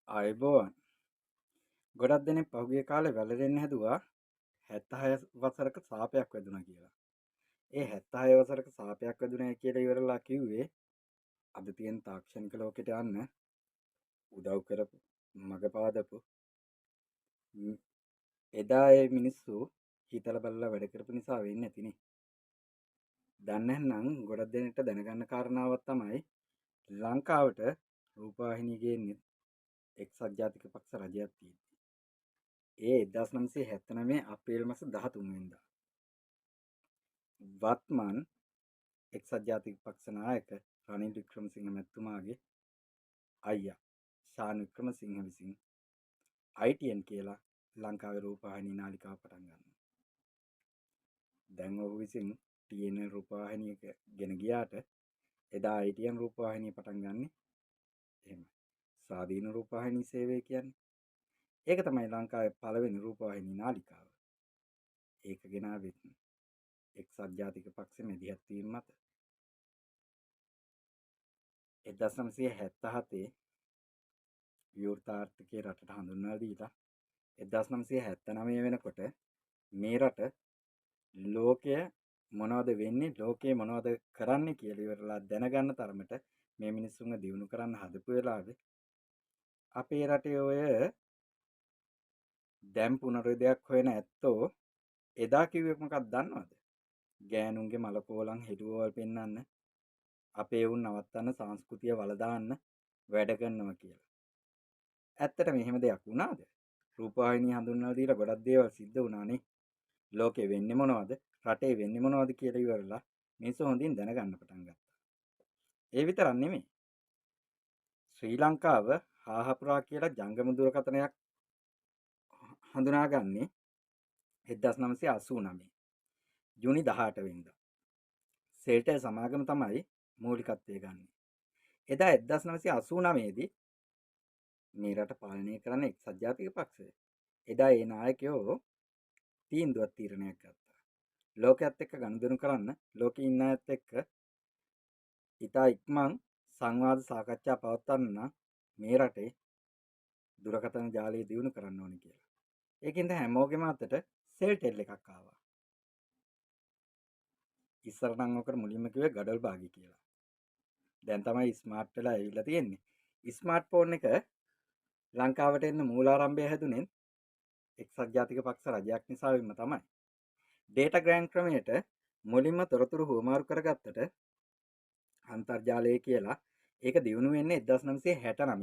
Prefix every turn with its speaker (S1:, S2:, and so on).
S1: ආයුබෝවන්. ගොඩක් දෙනෙක් පහුගිය කාලේ වැළලෙන්න හැදුවා 76 වසරක සාපයක් වැදුනා කියලා. ඒ 76 වසරක සාපයක් වැදුනා කියලා ඉවරලා කිව්වේ අද තියෙන තාක්ෂණික ලෝකෙට යන්න උදව් කරපු මග පාදපු ම්, එදා ඒ මිනිස්සු හිතලා බලලා වැඩ කරපු නිසා වෙන්නේ නැතිනේ. දන්නේ නැත්නම් ගොඩක් දෙනෙක්ට දැනගන්න කාරණාවක් තමයි ලංකාවට රූපවාහිනිය ගේන්නේ එක්සත් ජාතික පක්ෂ රජයක් තියෙනවා. ඒ 1979 අප්‍රේල් මාස 13 වෙනිදා වත්මන් එක්සත් ජාතික පක්ෂ නායක රනිල් වික්‍රමසිංහ මැතිතුමාගේ අයියා ශාන් වික්‍රමසිංහ විසින් ITN කියලා ලංකාවේ රූපවාහිනී නාලිකාව පටන් ගන්නවා. දැන් ඔහු විසින් TNN රූපවාහිනියක ගෙන ගියාට එදා ITN රූපවාහිනිය පටන් ගන්නෙ එහෙම. ස්වාධීන රූපවාහිනී සේවය කියන්නේ. ඒක තමයි ලංකාවේ පළවෙනි රූපවාහිනී නාලිකාව. ඒක ගෙනාවෙත් එක්සත් ජාතික පක්ෂ මැදිහත් වීම මත 1977 විවෘතාර්ථකයේ රටට හඳුන්වලා දීලා 1979 වෙනකොට මේ රට ලෝකය මොනවද වෙන්නේ ලෝකයේ මොනවද කරන්නේ කියලා ඉවරලා දැනගන්න තරමට මේ මිනිස්සුන්ව දියුණු කරන්න හදපු වෙලාවේ අපේ රටේ ඔය දැන් පුනරුදයක් හොයන ඇත්තෝ එදා කිව්වේ මොකක්ද දන්නවද? ගෑනුන්ගේ මලකෝලං හෙළුවවල් පෙන්වන්න අපේ උන් නවත්තන්න සංස්කෘතිය වලදාන්න වැඩ කරනවා කියලා. ඇත්තට මෙහෙම දෙයක් වුණාද? රූපවාහිනිය හඳුන්වලා දීලා ගොඩක් දේවල් සිද්ධ වුණානේ. ලෝකේ වෙන්නේ මොනවද? රටේ වෙන්නේ මොනවද කියලා ඉවරලා මිනිස්සු හොඳින් දැනගන්න පටන් ගත්තා. ඒ විතරක් නෙමෙයි. ශ්‍රී ලංකාව හාහපුරා කියලා ජංගම දුරකථනයක් හඳුනාගන්නේ 1989 ජූනි 18 වෙනිදා. සෙල්ටර් සමාගම තමයි මූලිකත්වයේ ගන්න. එදා 1989 දී මේ රට පාලනය කරන එක්සත් ජාතික පක්ෂය. එදා ඒ නායකයෝ තීන්දුවක් තීරණයක් ගත්තා. ලෝකයේත් එක්ක ගනුදෙනු කරන්න, ලෝකේ ඉන්න අයත් එක්ක ඉතා ඉක්මන් සංවාද සාකච්ඡා පවත්වන්න නම් මේ රටේ දුරකථන ජාලය දියුණු කරන්න ඕනේ කියලා. ඒකින්ද හැමෝගෙම අතට සෙල්ටෙල් එකක් ආවා. ඉස්සර නම් ඔකට මුලින්ම කිව්වේ ගඩොල් බාගි කියලා. දැන් තමයි ස්මාර්ට් වෙලා ඇවිල්ලා තියෙන්නේ. ස්මාර්ට්ෆෝන් එක ලංකාවට එන්න මූලාරම්භය හැදුනේ එක්සත් ජාතික පක්ෂ රජයක් නිසාවෙන්ම තමයි. ඩේටා ග්‍රෑම් ක්‍රමයට මුලින්ම තොරතුරු හුවමාරු කරගත්තට අන්තර්ජාලය කියලා ඒක දියුණු වෙන්නේ 1969